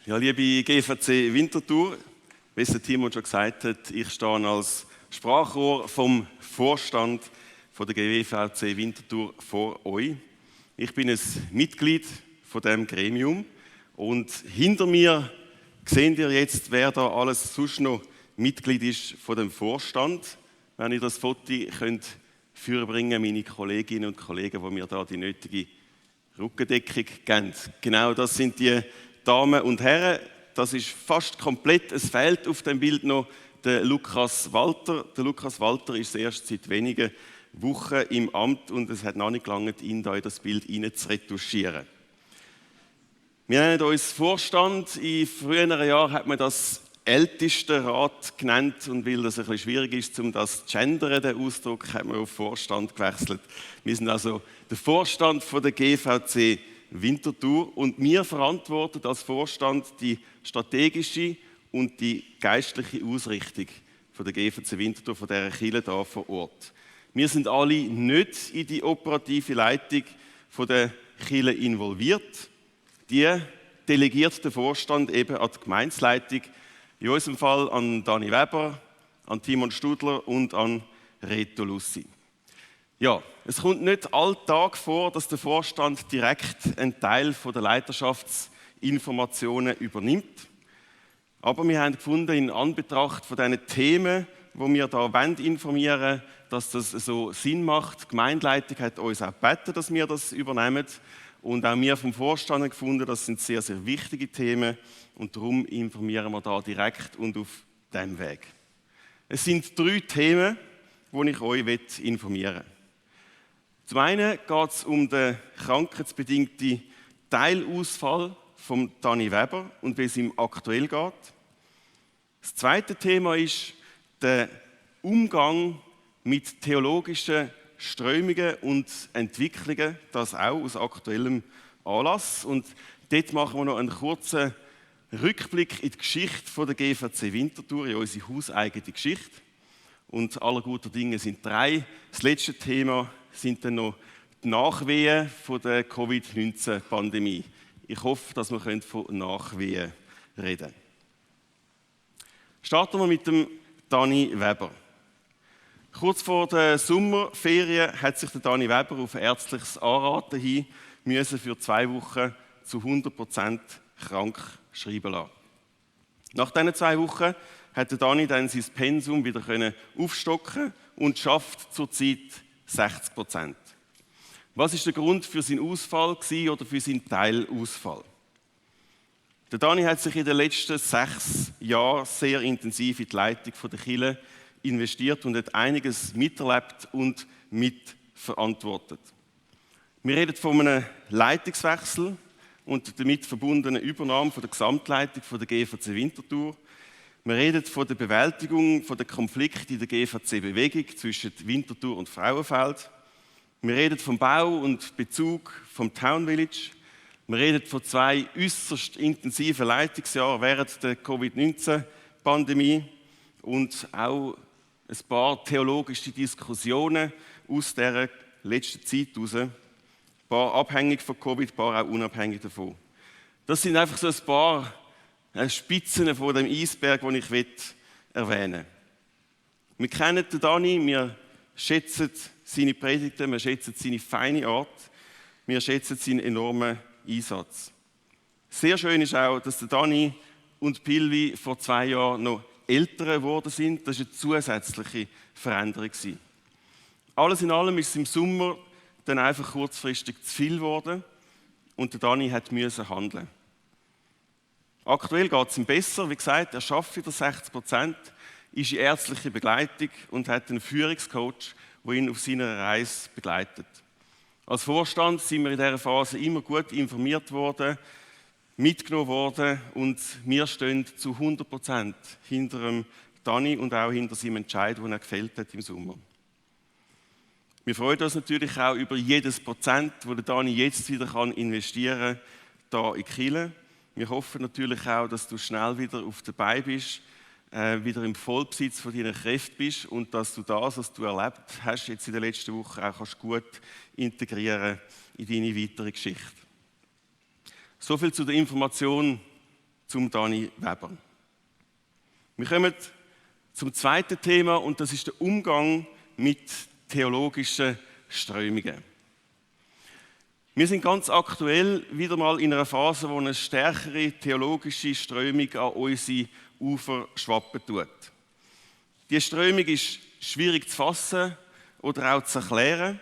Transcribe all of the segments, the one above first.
Ja, liebe GVC Winterthur, wie es der Timo schon gesagt hat, ich stehe als Sprachrohr vom Vorstand von der GVC Winterthur vor euch. Ich bin ein Mitglied von diesem Gremium und hinter mir seht ihr jetzt, wer da alles sonst noch Mitglied ist von dem Vorstand. Wenn ihr das Foto könnt vorbringen, meine Kolleginnen und Kollegen, die mir da die nötige Rückendeckung geben. Genau, das sind die Damen und Herren. Das ist fast komplett. Es fehlt auf dem Bild noch der Lukas Walter. Der Lukas Walter ist erst seit wenigen Wochen im Amt und es hat noch nicht gelangt, ihn da in das Bild hinein zu retuschieren. Wir nennen uns Vorstand. In früheren Jahren hat man das Ältestenrat genannt und weil das ein bisschen schwierig ist, um das zu gendern, den Ausdruck, hat man auf Vorstand gewechselt. Wir sind also der Vorstand von der GVC Winterthur und wir verantworten als Vorstand die strategische und die geistliche Ausrichtung von der GVC Winterthur, von dieser Kirche hier vor Ort. Wir sind alle nicht in die operative Leitung von der Kirche involviert. Die delegiert der Vorstand eben an die Gemeindeleitung, in unserem Fall an Dani Weber, an Timon Studler und an Reto Lussi. Ja, es kommt nicht alltag vor, dass der Vorstand direkt einen Teil der Leiterschaftsinformationen übernimmt. Aber wir haben gefunden, in Anbetracht von diesen Themen, die wir hier informieren wollen, dass das so Sinn macht. Die Gemeindeleitung hat uns auch gebeten, dass wir das übernehmen. Und auch wir vom Vorstand haben gefunden, das sind sehr, sehr wichtige Themen. Und darum informieren wir da direkt und auf diesem Weg. Es sind 3 Themen, die ich euch informieren will. Zum einen geht es um den krankheitsbedingten Teilausfall von Dani Weber und wie es ihm aktuell geht. Das zweite Thema ist der Umgang mit theologischen Strömungen und Entwicklungen, das auch aus aktuellem Anlass. Und dort machen wir noch einen kurzen Rückblick in die Geschichte der GVC Winterthur, in unsere hauseigene Geschichte. Und aller guter Dinge sind 3. Das letzte Thema sind dann noch die Nachwehen von der Covid-19-Pandemie. Ich hoffe, dass wir von Nachwehen reden können. Starten wir mit dem Dani Weber. Kurz vor der Sommerferien hat sich der Dani Weber auf ärztliches Anraten hin für 2 Wochen zu 100% krank schreiben lassen. Nach diesen 2 Wochen hat der Dani dann sein Pensum wieder aufstocken und schafft zurzeit 60%. Was ist der Grund für seinen Ausfall oder für seinen Teilausfall? Der Dani hat sich in den letzten 6 Jahren sehr intensiv in die Leitung der Kirche investiert und hat einiges miterlebt und mitverantwortet. Wir reden von einem Leitungswechsel und der damit verbundenen Übernahme von der Gesamtleitung von der GVC Winterthur. Wir reden von der Bewältigung der Konflikte in der GVC-Bewegung zwischen Winterthur und Frauenfeld. Wir reden vom Bau und Bezug vom Town Village. Wir reden von 2 äußerst intensiven Leitungsjahren während der Covid-19-Pandemie und auch ein paar theologische Diskussionen aus dieser letzten Zeit heraus. Ein paar abhängig von Covid, ein paar auch unabhängig davon. Das sind einfach so ein paar Spitzen von dem Eisberg, den ich erwähnen will. Wir kennen den Dani, wir schätzen seine Predigten, wir schätzen seine feine Art, wir schätzen seinen enormen Einsatz. Sehr schön ist auch, dass der Dani und Pilvi vor 2 Jahren noch älter geworden sind. Das war eine zusätzliche Veränderung. Alles in allem ist es im Sommer dann einfach kurzfristig zu viel geworden und der Dani musste handeln. Aktuell geht es ihm besser. Wie gesagt, er schafft wieder 60%, ist in ärztlicher Begleitung und hat einen Führungscoach, der ihn auf seiner Reise begleitet. Als Vorstand sind wir in dieser Phase immer gut informiert worden, mitgenommen worden und wir stehen zu 100% hinter dem Dani und auch hinter seinem Entscheid, den er gefällt hat im Sommer. Wir freuen uns natürlich auch über jedes Prozent, das der Dani jetzt wieder investieren kann, hier in Kirche. Wir hoffen natürlich auch, dass du schnell wieder auf der Beine bist, wieder im Vollbesitz von deiner Kräfte bist und dass du das, was du erlebt hast jetzt in der letzten Woche, auch gut integrieren in deine weitere Geschichte. So viel zu der Information zum Dani Weber. Wir kommen zum zweiten Thema und das ist der Umgang mit theologischen Strömungen. Wir sind ganz aktuell wieder mal in einer Phase, wo eine stärkere theologische Strömung an unsere Ufer schwappen tut. Diese Strömung ist schwierig zu fassen oder auch zu erklären.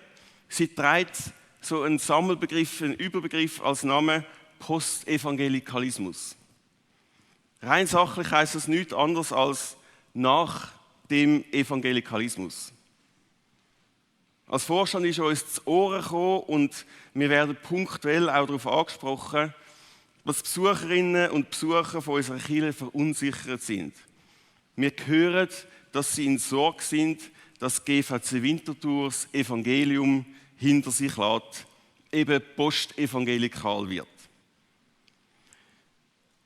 Sie trägt so einen Sammelbegriff, einen Überbegriff als Name Postevangelikalismus. Rein sachlich heisst das nichts anderes als nach dem Evangelikalismus. Als Vorstand ist uns zu Ohren gekommen und wir werden punktuell auch darauf angesprochen, dass Besucherinnen und Besucher von unserer Kirche verunsichert sind. Wir hören, dass sie in Sorge sind, dass GVC Winterthur das Evangelium hinter sich lässt, eben postevangelikal wird.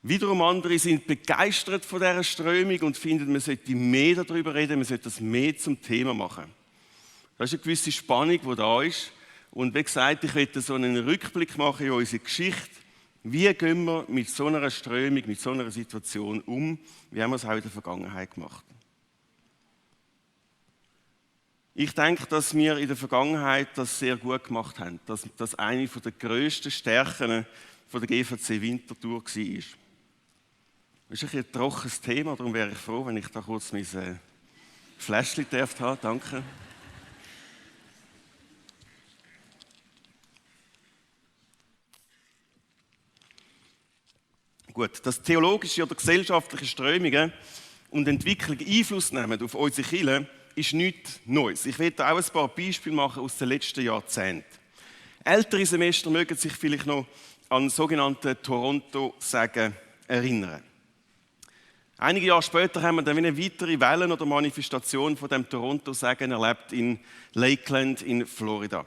Wiederum andere sind begeistert von dieser Strömung und finden, man sollte mehr darüber reden, man sollte das mehr zum Thema machen. Das ist eine gewisse Spannung, die da ist. Und wie gesagt, ich möchte so einen Rückblick machen in unsere Geschichte. Wie gehen wir mit so einer Strömung, mit so einer Situation um? Wie haben wir es auch in der Vergangenheit gemacht? Ich denke, dass wir in der Vergangenheit das sehr gut gemacht haben. Dass das eine der grössten Stärken der GVC Winterthur war. Das ist ein trockenes Thema, darum wäre ich froh, wenn ich da kurz mein Fläschchen haben darf. Danke. Gut, dass theologische oder gesellschaftliche Strömungen und Entwicklungen Einfluss nehmen auf unsere Kirche, ist nichts Neues. Ich werde auch ein paar Beispiele machen aus den letzten Jahrzehnten. Ältere Semester mögen sich vielleicht noch an das sogenannte Toronto-Sagen erinnern. Einige Jahre später haben wir dann eine weitere Welle oder Manifestation von dem Toronto-Sagen erlebt in Lakeland in Florida.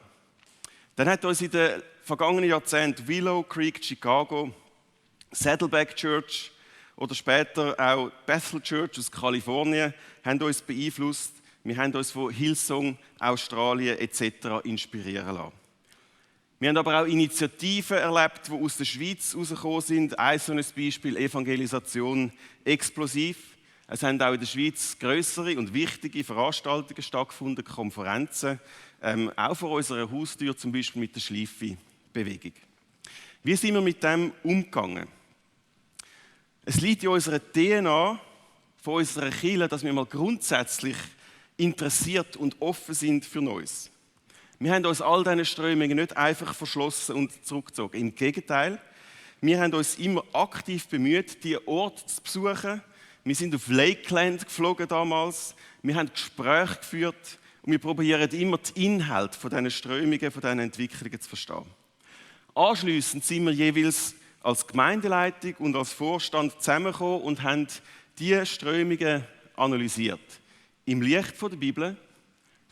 Dann hat uns in den vergangenen Jahrzehnten Willow Creek, Chicago, Saddleback Church oder später auch Bethel Church aus Kalifornien haben uns beeinflusst. Wir haben uns von Hillsong, Australien etc. inspirieren lassen. Wir haben aber auch Initiativen erlebt, die aus der Schweiz herausgekommen sind. Ein so ein Beispiel, Evangelisation explosiv. Es haben auch in der Schweiz grössere und wichtige Veranstaltungen stattgefunden, Konferenzen, auch vor unserer Haustür, zum Beispiel mit der Schleife-Bewegung. Wie sind wir mit dem umgegangen? Es liegt in unserer DNA von unserer Kirche, dass wir mal grundsätzlich interessiert und offen sind für Neues. Wir haben uns all diesen Strömungen nicht einfach verschlossen und zurückgezogen. Im Gegenteil, wir haben uns immer aktiv bemüht, diese Orte zu besuchen. Wir sind auf Lakeland geflogen damals. Wir haben Gespräche geführt und wir probieren immer die Inhalte von diesen Strömungen, von diesen Entwicklungen zu verstehen. Anschliessend sind wir jeweils als Gemeindeleitung und als Vorstand zusammengekommen und haben diese Strömungen analysiert. Im Licht der Bibel,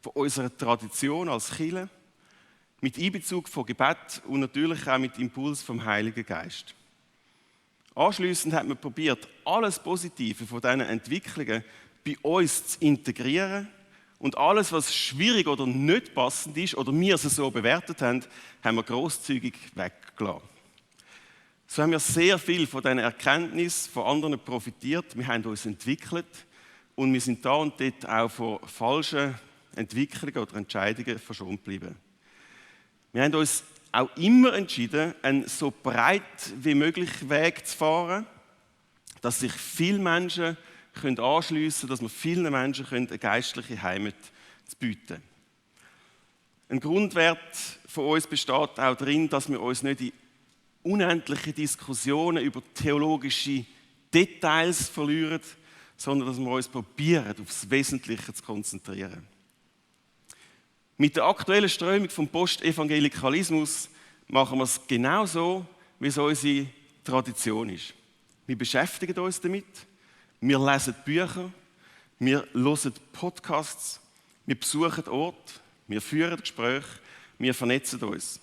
von unserer Tradition als Kirche, mit Einbezug von Gebet und natürlich auch mit Impuls vom Heiligen Geist. Anschliessend hat man probiert, alles Positive von diesen Entwicklungen bei uns zu integrieren und alles, was schwierig oder nicht passend ist oder wir es so bewertet haben, haben wir grosszügig weggelassen. So haben wir sehr viel von diesen Erkenntnissen von anderen profitiert. Wir haben uns entwickelt und wir sind da und dort auch von falschen Entwicklungen oder Entscheidungen verschont geblieben. Wir haben uns auch immer entschieden, einen so breit wie möglich Weg zu fahren, dass sich viele Menschen anschliessen können, dass wir vielen Menschen eine geistliche Heimat bieten können. Ein Grundwert von uns besteht auch darin, dass wir uns nicht in unendliche Diskussionen über theologische Details verlieren, sondern dass wir uns probieren, auf das Wesentliche zu konzentrieren. Mit der aktuellen Strömung vom Postevangelikalismus machen wir es genauso, wie es unsere Tradition ist. Wir beschäftigen uns damit, wir lesen Bücher, wir hören Podcasts, wir besuchen Orte, wir führen Gespräche, wir vernetzen uns.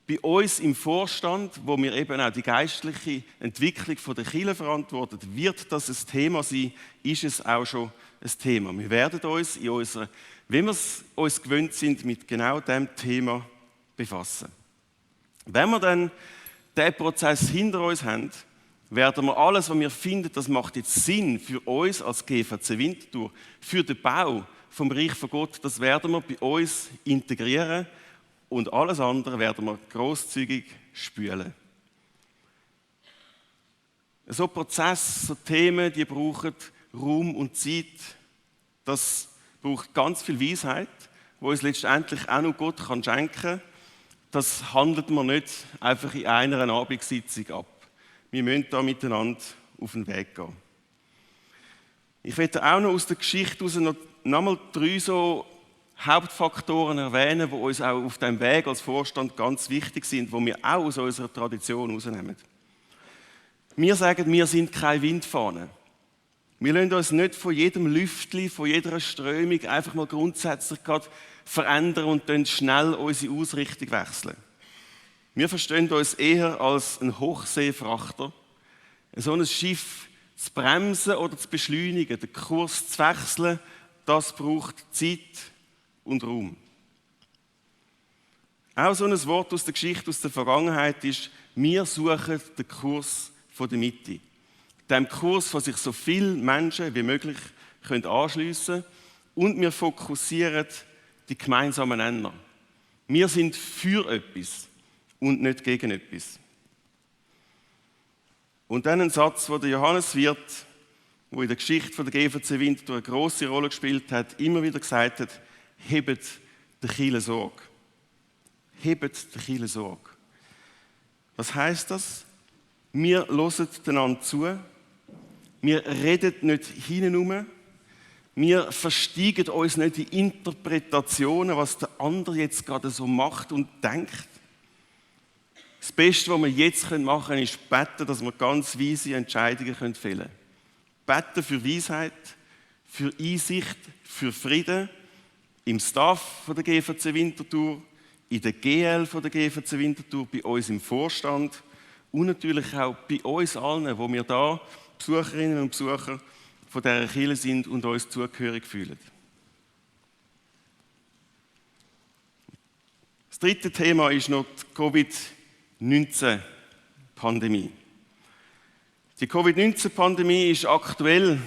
Bei uns im Vorstand, wo wir eben auch die geistliche Entwicklung der Kirche verantworten, wird das ein Thema sein, ist es auch schon ein Thema. Wir werden uns in unserer, wie wir es uns gewöhnt sind, mit genau diesem Thema befassen. Wenn wir dann diesen Prozess hinter uns haben werden wir alles, was wir finden, das macht jetzt Sinn für uns als GVC Winterthur, für den Bau vom Reich von Gott, das werden wir bei uns integrieren und alles andere werden wir grosszügig spülen. So Prozesse, so Themen, die brauchen Raum und Zeit. Das braucht ganz viel Weisheit, die uns letztendlich auch noch Gott schenken kann. Das handelt man nicht einfach in einer Abendsitzung ab. Wir müssen da miteinander auf den Weg gehen. Ich möchte auch noch aus der Geschichte heraus noch einmal 3 so Hauptfaktoren erwähnen, die uns auch auf diesem Weg als Vorstand ganz wichtig sind, die wir auch aus unserer Tradition herausnehmen. Wir sagen, wir sind keine Windfahne. Wir lassen uns nicht von jedem Lüftli, von jeder Strömung einfach mal grundsätzlich gerade verändern und dann schnell unsere Ausrichtung wechseln. Wir verstehen uns eher als ein Hochseefrachter, so ein Schiff zu bremsen oder zu beschleunigen, den Kurs zu wechseln, das braucht Zeit und Raum. Auch so ein Wort aus der Geschichte, aus der Vergangenheit ist, wir suchen den Kurs von der Mitte. Dem Kurs, wo sich so viele Menschen wie möglich anschliessen können. Und wir fokussieren die gemeinsamen Nenner. Wir sind für etwas und nicht gegen etwas. Und dann ein Satz, den Johannes Wirth, der in der Geschichte der GVC Winterthur eine grosse Rolle gespielt hat, immer wieder gesagt hat, hebt der Kirche Sorge. Hebt der Kirche Sorge. Was heisst das? Wir hören einander zu. Wir reden nicht hinein. Wir versteigen uns nicht in Interpretationen, was der andere jetzt gerade so macht und denkt. Das Beste, was wir jetzt machen können, ist beten, dass wir ganz weise Entscheidungen fällen können. Beten für Weisheit, für Einsicht, für Frieden im Staff der GVC Winterthur, in der GL der GVC Winterthur, bei uns im Vorstand und natürlich auch bei uns allen, wo wir da Besucherinnen und Besucher von dieser Kirche sind und uns zugehörig fühlen. Das dritte Thema ist noch die Covid-19-Pandemie. Die Covid-19-Pandemie ist aktuell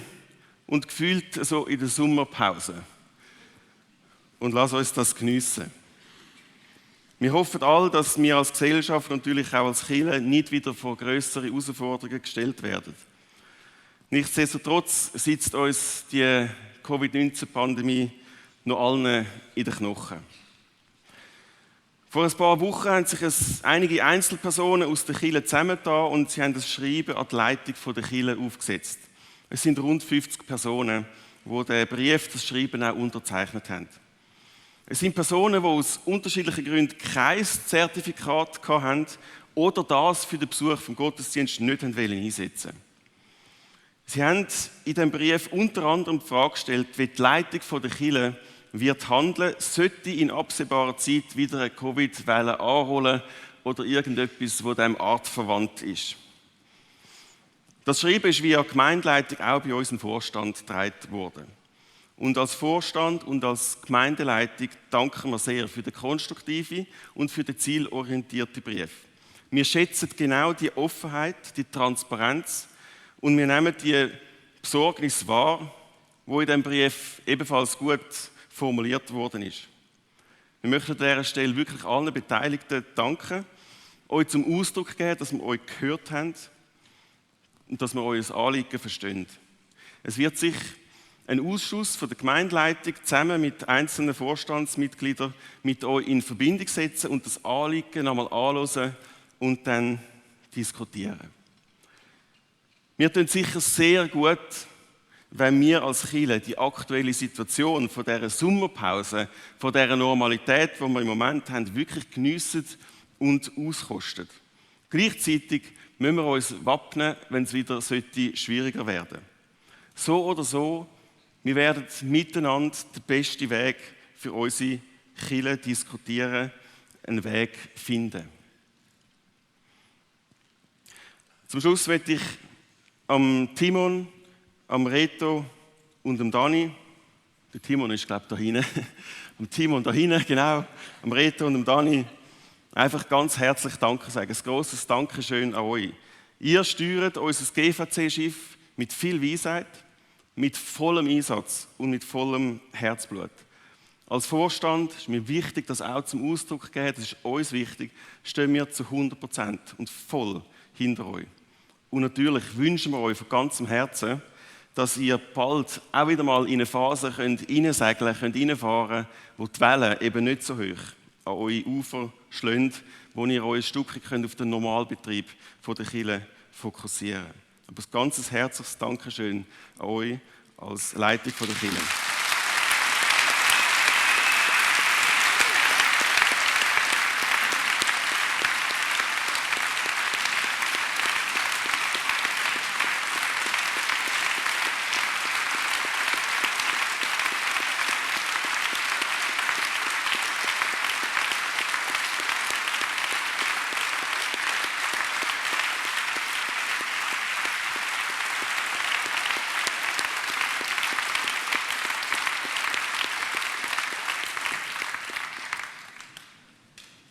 und gefühlt so in der Sommerpause. Und lass uns das geniessen. Wir hoffen alle, dass wir als Gesellschaft und natürlich auch als Kirche nicht wieder vor grössere Herausforderungen gestellt werden. Nichtsdestotrotz sitzt uns die Covid-19-Pandemie noch allen in den Knochen. Vor ein paar Wochen haben sich einige Einzelpersonen aus der Kirche zusammengetan und sie haben das Schreiben an die Leitung der Kirche aufgesetzt. Es sind rund 50 Personen, die den Brief, das Schreiben auch unterzeichnet haben. Es sind Personen, die aus unterschiedlichen Gründen kein Zertifikat hatten oder das für den Besuch vom Gottesdienst nicht einsetzen wollten. Sie haben in diesem Brief unter anderem die Frage gestellt, wie die Leitung der Kirche wird handeln, sollte in absehbarer Zeit wieder eine Covid-Welle anholen oder irgendetwas, das dem artverwandt ist. Das Schreiben ist via Gemeindeleitung auch bei uns im Vorstand getragen worden. Und als Vorstand und als Gemeindeleitung danken wir sehr für den konstruktiven und für den zielorientierten Brief. Wir schätzen genau die Offenheit, die Transparenz und wir nehmen die Besorgnis wahr, die in diesem Brief ebenfalls gut formuliert worden ist. Wir möchten an dieser Stelle wirklich allen Beteiligten danken, euch zum Ausdruck geben, dass wir euch gehört haben und dass wir euer Anliegen verstehen. Es wird sich ein Ausschuss von der Gemeindeleitung zusammen mit einzelnen Vorstandsmitgliedern mit euch in Verbindung setzen und das Anliegen einmal anhören und dann diskutieren. Wir tun sicher sehr gut, wenn wir als Kirche die aktuelle Situation von dieser Sommerpause, von dieser Normalität, die wir im Moment haben, wirklich geniessen und auskosten. Gleichzeitig müssen wir uns wappnen, wenn es wieder schwieriger werden sollte. So oder so, wir werden miteinander den besten Weg für unsere Kirche diskutieren, einen Weg finden. Zum Schluss möchte ich am Timon, am Reto und am Dani, der Timon ist glaube ich da hinten, am Timon da hinten, genau, am Reto und am Dani, einfach ganz herzlich Danke sagen. Ein grosses Dankeschön an euch. Ihr steuert unser GVC-Schiff mit viel Weisheit, mit vollem Einsatz und mit vollem Herzblut. Als Vorstand ist mir wichtig, das auch zum Ausdruck zu geben, das ist uns wichtig, stehen wir zu 100% und voll hinter euch. Und natürlich wünschen wir euch von ganzem Herzen, dass ihr bald auch wieder mal in eine Phase reinsegeln könnt, reinfahren, wo die Wellen eben nicht so hoch an eure Ufer schlagen, wo ihr euch ein Stückchen auf den Normalbetrieb der Kirche fokussieren könnt. Aber ein ganz herzliches Dankeschön an euch als Leitung der Kirche.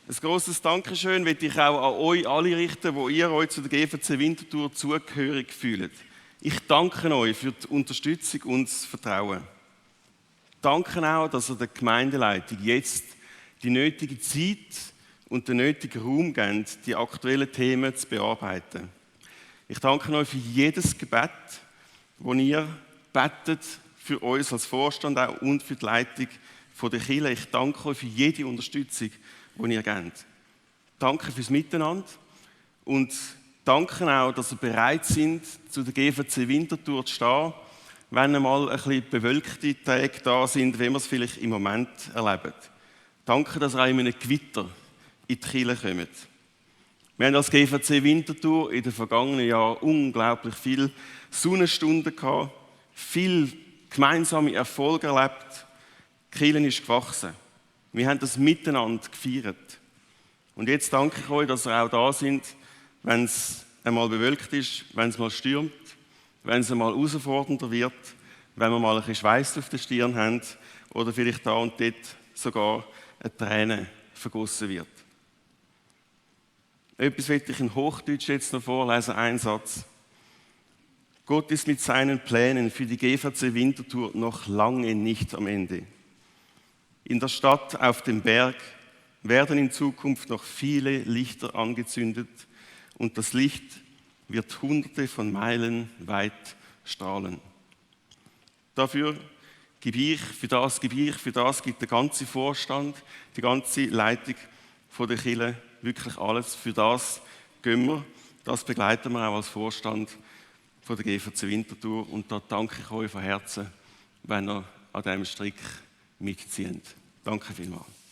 Ein grosses Dankeschön möchte ich auch an euch alle richten, wo ihr euch zu der GVC Winterthur zugehörig fühlt. Ich danke euch für die Unterstützung und das Vertrauen. Danke auch, dass ihr der Gemeindeleitung jetzt die nötige Zeit und den nötigen Raum gebt, die aktuellen Themen zu bearbeiten. Ich danke euch für jedes Gebet, das ihr betet für uns als Vorstand auch und für die Leitung der Kirche. Ich danke euch für jede Unterstützung, die ihr gebt. Danke fürs Miteinander und danke auch, dass ihr bereit sind, zu der GVC Winterthur zu stehen, wenn einmal ein bisschen bewölkte Tage da sind, wie wir es vielleicht im Moment erleben. Danke, dass ihr auch in einem Gewitter in die Kirche kommt. Wir haben als GVC Winterthur in den vergangenen Jahren unglaublich viele Sonnenstunden gehabt, viele gemeinsame Erfolge erlebt. Die Kirche ist gewachsen. Wir haben das miteinander gefeiert. Und jetzt danke ich euch, dass ihr auch da sind, wenn es einmal bewölkt ist, wenn es mal stürmt, wenn es einmal herausfordernder wird, wenn wir mal ein bisschen Schweiß auf der Stirn haben oder vielleicht da und dort sogar eine Träne vergossen wird. Etwas möchte ich in Hochdeutsch jetzt noch vorlesen, ein Satz. Gott ist mit seinen Plänen für die GVC Winterthur noch lange nicht am Ende. In der Stadt auf dem Berg werden in Zukunft noch viele Lichter angezündet und das Licht wird Hunderte von Meilen weit strahlen. Für das gibt der ganze Vorstand, die ganze Leitung der Kirche wirklich alles. Für das gehen wir, das begleiten wir auch als Vorstand der GVC Winterthur und da danke ich euch von Herzen, wenn ihr an diesem Strick mitzieht. Danke vielmals.